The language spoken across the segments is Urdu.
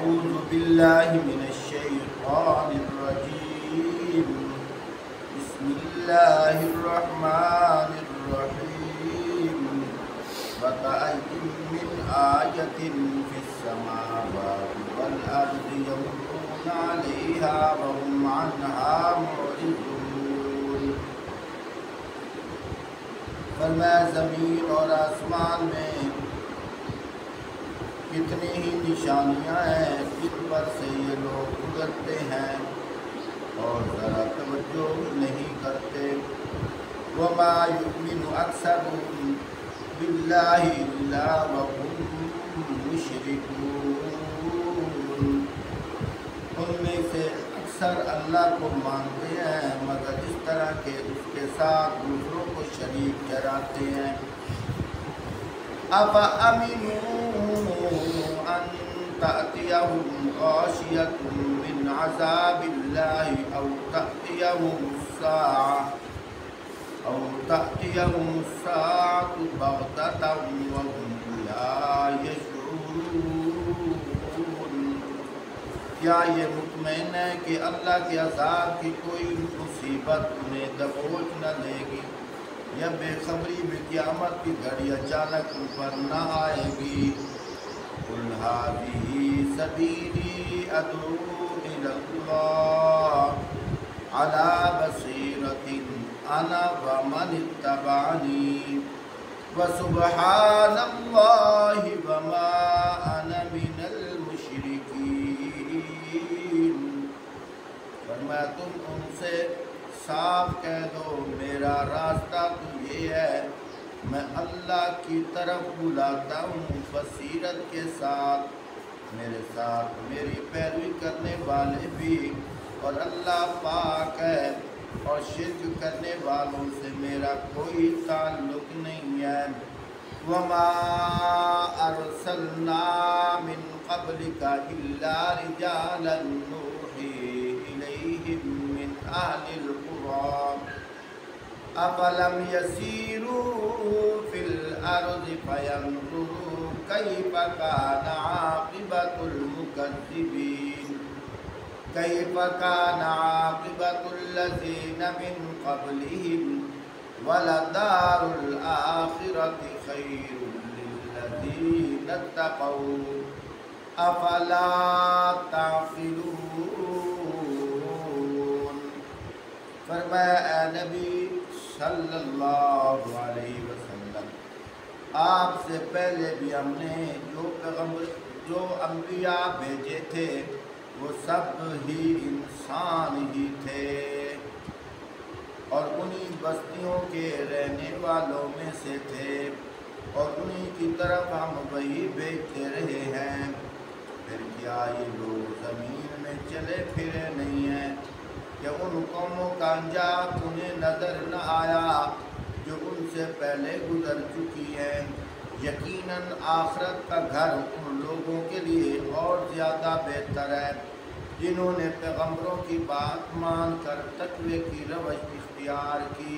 أعوذ بالله من الشيطان الرجيم. بسم الله الرحمن الرحيم. وكأي من آية في السماوات والأرض يمرون عليها وهم عنها معرضون. فرمایا زمین اور آسمان میں کتنی ہی نشانیاں ہیں جن پر سے یہ لوگ گزرتے ہیں اور ذرا توجہ نہیں کرتے. وما يؤمن أكثرهم بالله إلا وهم مشركون. ان میں سے اکثر اللہ کو مانتے ہیں مگر اس طرح کے اس کے ساتھ دوسروں کو شریک ٹھہراتے ہیں. أَفَأَمِنُوا أَن تَأْتِيَهُمْ غَاشِيَةٌ مِّنْ عَذَابِ اللَّهِ أَوْ تَأْتِيَهُمُ السَّاعَةُ بَغْتَةً وَهُمْ لَا يَشْعُرُونَ. کیا یہ مطمئن ہے کہ اللہ کے عذاب کی کوئی مصیبت انہیں دبوچ نہ لے گی یا بے خبری میں قیامت کی گھڑی اچانک ان پر نہ آئے گی. قُلْ هَٰذِهِ سَبِيلِي أَدْعُو إِلَى اللَّهِ عَلَىٰ بَصِيرَةٍ أَنَا وَمَنِ اتَّبَعَنِي وَسُبْحَانَ اللَّهِ وَمَا أَنَا مِنَ الْمُشْرِكِينَ. فرمایا تم ان سے صاف کہہ دو میرا راستہ تو یہ ہے میں اللہ کی طرف بلاتا ہوں بصیرت کے ساتھ، میرے ساتھ میری پیروی کرنے والے بھی، اور اللہ پاک ہے اور شرک کرنے والوں سے میرا کوئی تعلق نہیں ہے. وما ارسلنا من قبلك الا رجالا نوحي اليهم من اهل القرى افلم يسيروا في الارض فينظروا كيف كان عاقبة المكذبين كيف كان عاقبة الذين من قبلهم ولدار الآخرة خير للذين اتقوا أفلا تعقلون. فرمایا اے نبی صلی اللہ علیہ وسلم آپ سے پہلے بھی ہم نے جو انبیاء بھیجے تھے وہ سب ہی انسان ہی تھے اور انہی بستیوں کے رہنے والوں میں سے تھے اور انہی کی طرف ہم وہی بھیجتے رہے ہیں. پھر کیا یہ لوگ زمین میں چلے پھرے نہیں ہیں کہ ان قوموں کا انجام انہیں نظر نہ آیا جو ان سے پہلے گزر چکی ہیں. یقیناً آخرت کا گھر ان لوگوں کے لیے اور زیادہ بہتر ہے جنہوں نے پیغمبروں کی بات مان کر تقوی کی روش اختیار کی.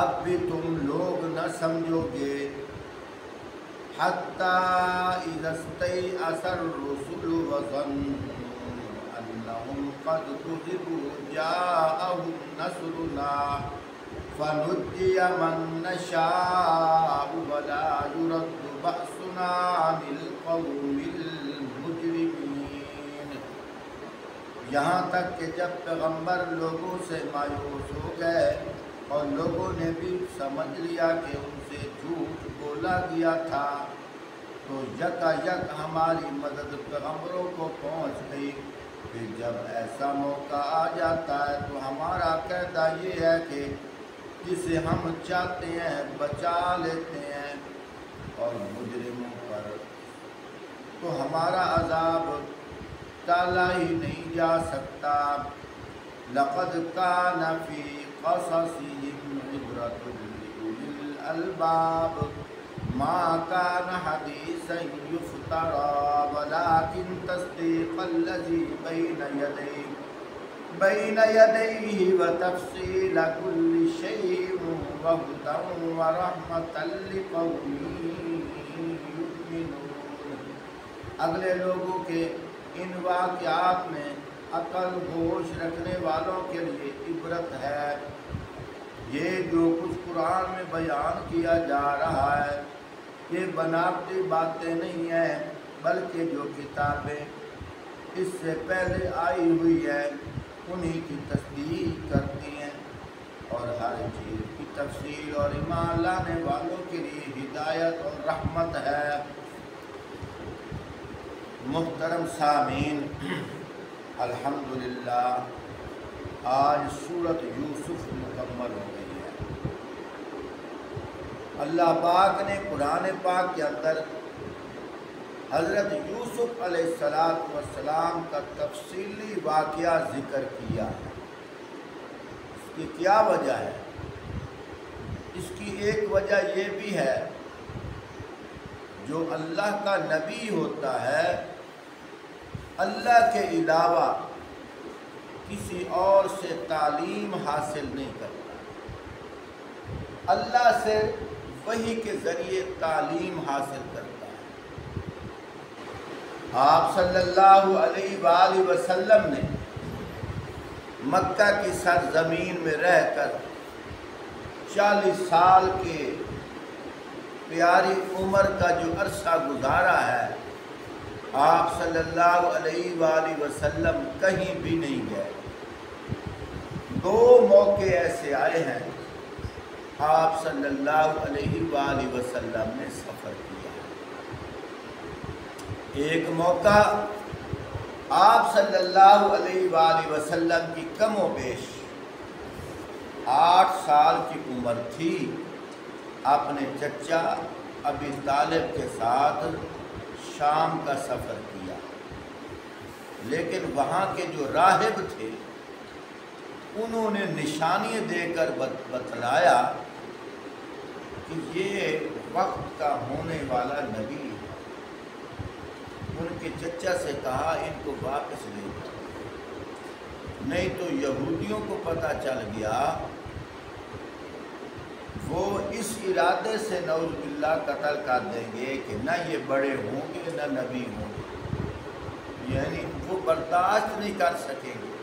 اب بھی تم لوگ نہ سمجھو گے. حتی اذا استیأس الرسل وظنوا انہم قد کذبوا جاءہم نصرنا فنجی من نشاء ولا يرد بأسنا عن القوم المجرمین. یہاں تک کہ جب پیغمبر لوگوں سے مایوس ہو گئے اور لوگوں نے بھی سمجھ لیا کہ ان سے جھوٹ بولا گیا تھا تو یکا یک ہماری مدد پیغمبروں کو پہنچ گئی. پھر جب ایسا موقع آ جاتا ہے تو ہمارا قاعدہ یہ ہے کہ جسے ہم چاہتے ہیں بچا لیتے ہیں اور مجرموں پر تو ہمارا عذاب ٹالا ہی نہیں جا سکتا. لقد كان في قصصهم عبرة لأولي الألباب ما كان حديثا يفترى ولكن تصديق الذي بين يديه وتفصيل كل شيء وهدى ورحمة لقوم يؤمنون. اگلے لوگوں کے ان واقعات میں عقل ہوش رکھنے والوں کے لیے عبرت ہے۔ یہ جو کچھ قرآن میں بیان کیا جا رہا ہے یہ بناوٹی باتیں نہیں ہیں، بلکہ جو کتابیں اس سے پہلے آئی ہوئی ہے انہی کی تصدیق کرتی ہیں، اور ہر چیز کی تفصیل اور ایمان لانے والوں کے لیے ہدایت اور رحمت ہے۔ محترم سامعین، الحمدللہ آج سورۃ یوسف مکمل ہو گئی ہے۔ اللہ پاک نے قرآن پاک کے اندر حضرت یوسف علیہ السلام کا تفصیلی واقعہ ذکر کیا ہے۔ اس کی کیا وجہ ہے؟ اس کی ایک وجہ یہ بھی ہے، جو اللہ کا نبی ہوتا ہے اللہ کے علاوہ کسی اور سے تعلیم حاصل نہیں کرتا، اللہ سے وحی کے ذریعے تعلیم حاصل کرتا ہے۔ آپ صلی اللہ علیہ وآلہ وسلم نے مکہ کی سرزمین میں رہ کر 40 سال کے پیاری عمر کا جو عرصہ گزارا ہے، آپ صلی اللہ علیہ وآلہ وسلم کہیں بھی نہیں گئے۔ 2 موقع ایسے آئے ہیں آپ صلی اللہ علیہ وآلہ وسلم نے سفر کیا۔ ایک موقع آپ صلی اللہ علیہ وآلہ وسلم کی کم و بیش 8 سال کی عمر تھی، اپنے چچا ابی طالب کے ساتھ شام کا سفر کیا، لیکن وہاں کے جو راہب تھے انہوں نے نشانی دے کر بتلایا کہ یہ وقت کا ہونے والا نبی ہے۔ ان کے چچا سے کہا ان کو واپس لے جاؤ، نہیں تو یہودیوں کو پتہ چل گیا، وہ اس ارادے سے نعوذ باللہ قتل کر دیں گے کہ نہ یہ بڑے ہوں گے نہ نبی ہوں گے، یعنی وہ برداشت نہیں کر سکیں گے۔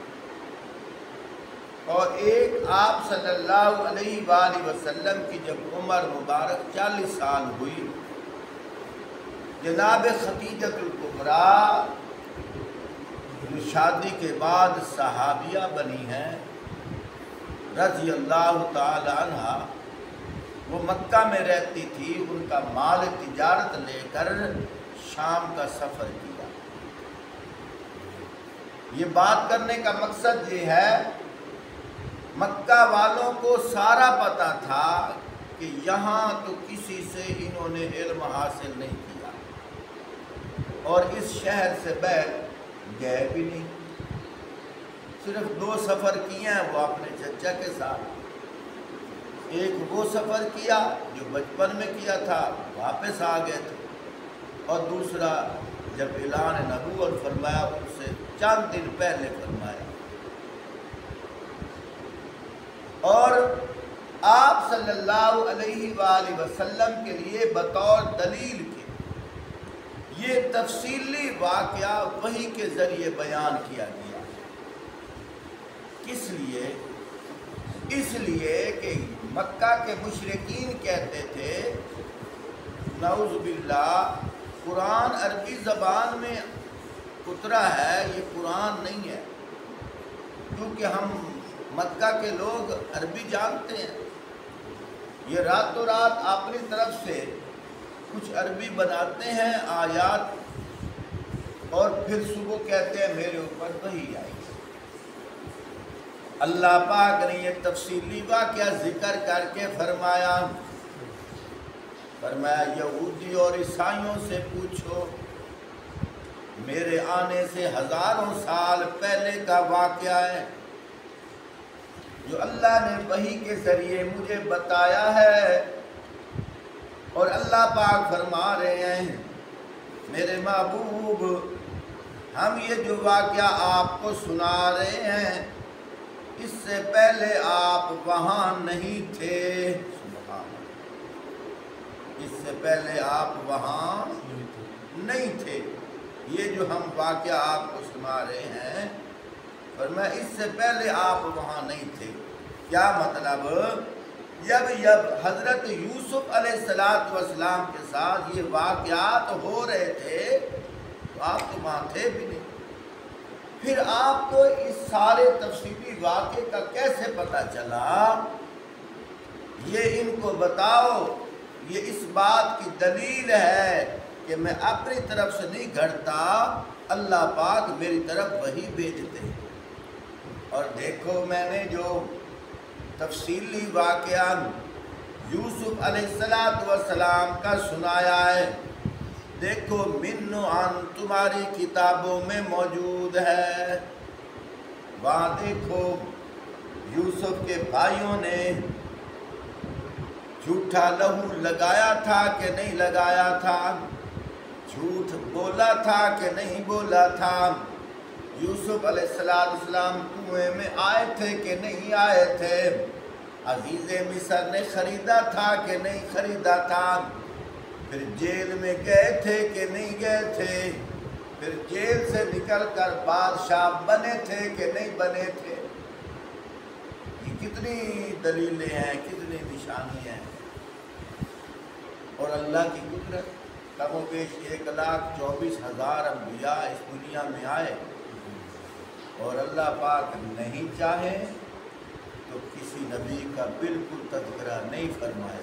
اور ایک آپ صلی اللہ علیہ وآلہ وسلم کی جب عمر مبارک 40 سال ہوئی، جناب خدیجہ الکبریٰ جو شادی کے بعد صحابیہ بنی ہیں رضی اللہ تعالی عنہ، وہ مکہ میں رہتی تھی، ان کا مال تجارت لے کر شام کا سفر کیا۔ یہ بات کرنے کا مقصد یہ ہے، مکہ والوں کو سارا پتہ تھا کہ یہاں تو کسی سے انہوں نے علم حاصل نہیں کیا، اور اس شہر سے باہر گئے بھی نہیں، صرف 2 سفر کیے ہیں وہ اپنے چچا کے ساتھ۔ ایک وہ سفر کیا جو بچپن میں کیا تھا، واپس آ گئے تھے، اور دوسرا جب اعلان نبوت فرمایا ان سے چند دن پہلے فرمایا۔ اور آپ صلی اللہ علیہ وآلہ وسلم کے لیے بطور دلیل کے یہ تفصیلی واقعہ وحی کے ذریعے بیان کیا گیا۔ کس لیے؟ اس لیے کہ مکہ کے مشرکین کہتے تھے نعوذ باللہ قرآن عربی زبان میں اترا ہے، یہ قرآن نہیں ہے، کیونکہ ہم مکہ کے لوگ عربی جانتے ہیں، یہ راتوں رات اپنی طرف سے کچھ عربی بناتے ہیں آیات، اور پھر صبح کہتے ہیں میرے اوپر وحی آئی۔ اللہ پاک نے یہ تفصیلی واقعہ ذکر کر کے فرمایا یہودی اور عیسائیوں سے پوچھو، میرے آنے سے ہزاروں سال پہلے کا واقعہ ہے جو اللہ نے وحی کے ذریعے مجھے بتایا ہے، اور اللہ پاک فرما رہے ہیں میرے محبوب ہم یہ جو واقعہ آپ کو سنا رہے ہیں اس سے پہلے آپ وہاں نہیں تھے، اس سے پہلے آپ وہاں نہیں تھے، یہ جو ہم واقعہ آپ کو سنا رہے ہیں، فرمایا اس سے پہلے آپ وہاں نہیں تھے۔ کیا مطلب؟ جب حضرت یوسف علیہ السلام کے ساتھ یہ واقعات ہو رہے تھے تو آپ تو وہاں تھے بھی نہیں۔ پھر آپ کو اس سارے تفصیلی واقعے کا کیسے پتہ چلا؟ یہ ان کو بتاؤ۔ یہ اس بات کی دلیل ہے کہ میں اپنی طرف سے نہیں گھڑتا، اللہ پاک میری طرف وحی بھیجتے ہیں۔ اور دیکھو میں نے جو تفصیلی واقعہ یوسف علیہ السلام کا سنایا ہے، دیکھو من عن تمہاری کتابوں میں موجود ہے۔ وہاں دیکھو یوسف کے بھائیوں نے جھوٹا لہو لگایا تھا کہ نہیں لگایا تھا، جھوٹ بولا تھا کہ نہیں بولا تھا، یوسف علیہ السلام کنویں میں آئے تھے کہ نہیں آئے تھے، عزیز مصر نے خریدا تھا کہ نہیں خریدا تھا، پھر جیل میں گئے تھے کہ نہیں گئے تھے، پھر جیل سے نکل کر بادشاہ بنے تھے کہ نہیں بنے تھے۔ یہ کتنی دلیلیں ہیں، کتنی نشانی ہیں۔ اور اللہ کی قدرت، کم و بیش 1,24,000 انبیاء اس دنیا میں آئے، اور اللہ پاک نہیں چاہے تو کسی نبی کا بالکل تذکرہ نہیں فرمائے،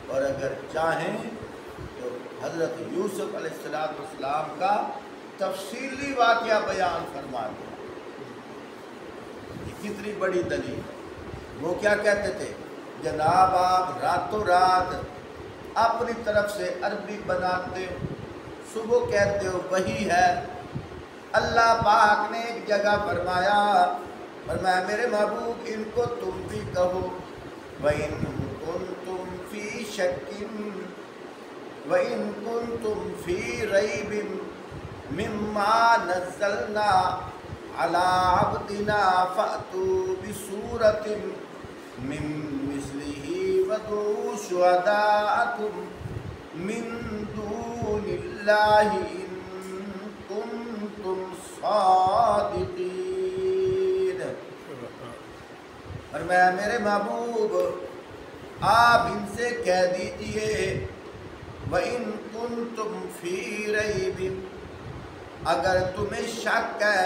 اور اگر چاہیں تو حضرت یوسف علیہ السلام کا تفصیلی واقعہ بیان فرما دیں۔ یہ کتنی بڑی دلیل ہے۔ وہ کیا کہتے تھے؟ جناب آپ راتوں رات اپنی طرف سے عربی بناتے ہو، صبح کہتے ہو وہی ہے۔ اللہ پاک نے ایک جگہ فرمایا میرے محبوب ان کو تم بھی کہو وَإِن كُنتُمْ فِي شَكٍّ وَإِن كُنتُمْ فِي رَيْبٍ مِّمَّا نَزَّلْنَا عَلَىٰ عَبْدِنَا فَأْتُوا بِسُورَةٍ مِّن مِّثْلِهِ وَادْعُوا شُهَدَاءَكُم مِّن دُونِ اللَّهِ إِن كُنتُمْ صَادِقِينَ۔ فرمایا میرے محبوب آپ ان سے کہہ دیجئے وَإِن كُنتُمْ فِي رَيْبٍ، اگر تمہیں شک ہے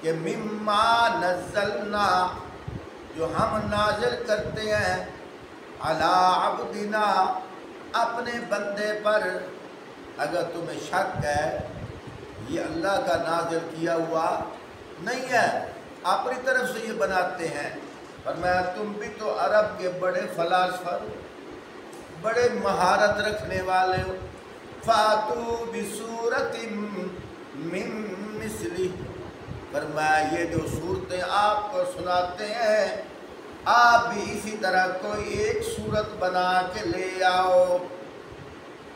کہ مما نزلنا، جو ہم نازل کرتے ہیں، علی عبدنا، اپنے بندے پر، اگر تمہیں شک ہے یہ اللہ کا نازل کیا ہوا نہیں ہے، اپنی طرف سے یہ بناتے ہیں، فرمایا تم بھی تو عرب کے بڑے فلاسفر، بڑے مہارت رکھنے والے ہو، فَأْتُوا بِسُورَةٍ مِّن مِّثْلِهِ، فرمایا یہ جو صورتیں آپ کو سناتے ہیں آپ بھی اسی طرح کوئی ایک صورت بنا کے لے آؤ،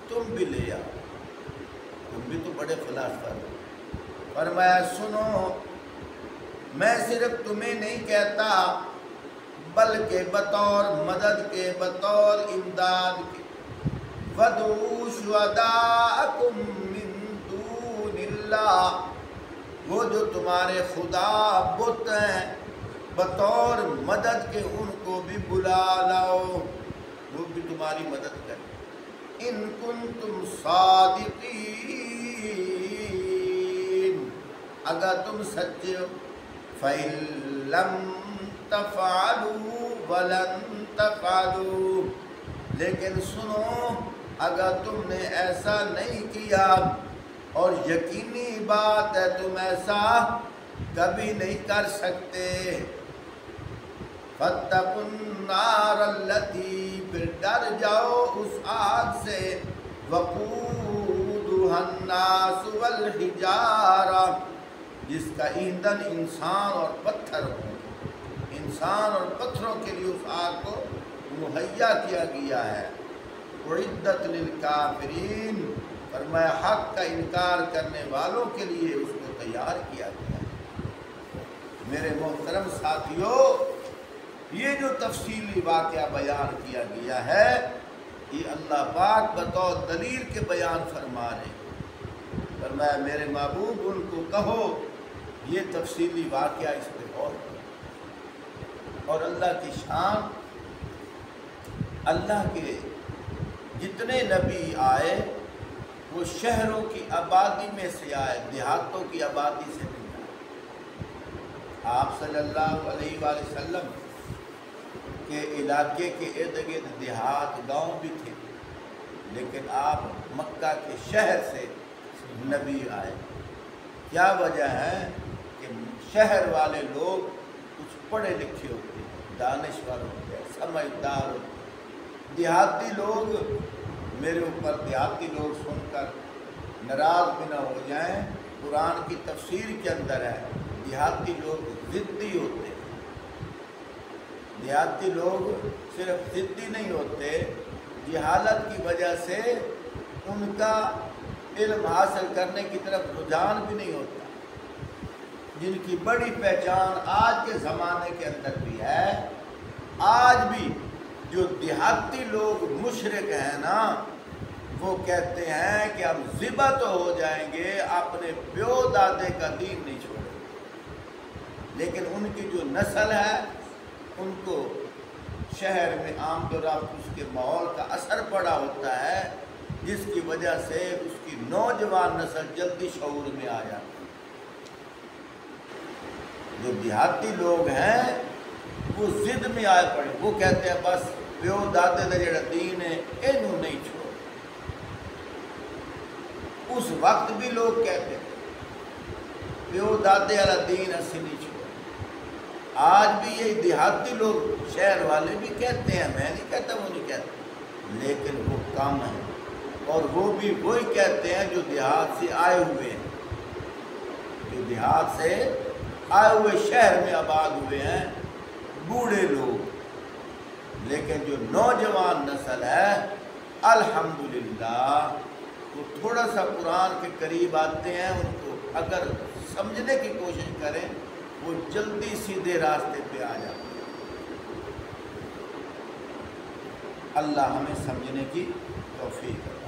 تم بھی لے آؤ، تم بھی تو بڑے فلاسفر ہو۔ فرمایا سنو میں صرف تمہیں نہیں کہتا بلکہ بطور مدد کے، بطور امداد کے، وَادْعُوا شُهَدَاءَكُم مِّن دُونِ اللَّهِ، وہ جو تمہارے خدا بت ہیں بطور مدد کے ان کو بھی بلا لاؤ، وہ بھی تمہاری مدد کریں، ان کنتم صادقین، اگر تم سچے ہو، فَإِن لَّمْ تَفْعَلُوا وَلَن تَفْعَلُوا، لیکن سنو اگر تم نے ایسا نہیں کیا، اور یقینی بات ہے تم ایسا کبھی نہیں کر سکتے، فَاتَّقُوا النَّارَ الَّتِي، پھر ڈر جاؤ اس آگ سے، وَقُودُهَا النَّاسُ وَالْحِجَارَةُ، جس کا ایندھن انسان اور پتھر ہو، انسان اور پتھروں کے لیے اس آگ کو مہیا کیا گیا ہے، اعدت للکافرین، فرمایا حق کا انکار کرنے والوں کے لیے اس کو تیار کیا گیا ہے۔ میرے محترم ساتھیو، یہ جو تفصیلی واقعہ بیان کیا گیا ہے یہ اللہ پاک بطور دلیل کے بیان فرما رہے ہیں، فرمایا میرے محبوب ان کو کہو یہ تفصیلی واقعہ اس پہ غور کرو۔ اور اللہ کی شان، اللہ کے جتنے نبی آئے وہ شہروں کی آبادی میں سے آئے، دیہاتوں کی آبادی سے نہیں آئے۔ آپ صلی اللہ علیہ وآلہ وسلم کے علاقے کے ارد گرد دیہات گاؤں بھی تھے، لیکن آپ مکہ کے شہر سے نبی آئے۔ کیا وجہ ہے کہ شہر والے لوگ کچھ پڑھے لکھے ہوتے ہیں، دانشور ہوتے ہیں، سمجھدار ہوتے ہیں۔ دیہاتی لوگ میرے اوپر دیہاتی لوگ سن کر ناراض بھی نہ ہو جائیں، قرآن کی تفسیر کے اندر ہے دیہاتی لوگ ضدی ہوتے ہیں۔ دیہاتی لوگ صرف ضدی نہیں ہوتے، جہالت کی وجہ سے ان کا علم حاصل کرنے کی طرف رجحان بھی نہیں ہوتا۔ جن کی بڑی پہچان آج کے زمانے کے اندر بھی ہے، آج بھی جو دیہاتی لوگ مشرک ہیں نا، وہ کہتے ہیں کہ ہم ذبح تو ہو جائیں گے، اپنے پیو دادے کا دین نہیں چھوڑیں گے، لیکن ان کی جو نسل ہے ان کو شہر میں آمد و رفت اس کے ماحول کا اثر پڑا ہوتا ہے، جس کی وجہ سے اس کی نوجوان نسل جلدی شعور میں آ جاتی ہے۔ جو دیہاتی لوگ ہیں وہ ضد میں آئے پڑے، وہ کہتے ہیں بس پیو دادے کا جڑا دین ہے اینوں نہیں چھوڑ۔ اس وقت بھی لوگ کہتے ہیں پیو دادے والا دین اسی نہیں چھوڑ۔ آج بھی یہ دیہاتی لوگ شہر والے بھی کہتے ہیں، میں نہیں کہتا وہ نہیں کہتے، لیکن وہ کم ہیں، اور وہ بھی وہی کہتے ہیں جو دیہات سے آئے ہوئے ہیں، جو دیہات سے آئے ہوئے شہر میں آباد ہوئے ہیں، بوڑھے لوگ۔ لیکن جو نوجوان نسل ہے الحمدللہ وہ تھوڑا سا قرآن کے قریب آتے ہیں، ان کو اگر سمجھنے کی کوشش کریں وہ جلدی سیدھے راستے پہ آ جاتے ہیں۔ اللہ ہمیں سمجھنے کی توفیق دے۔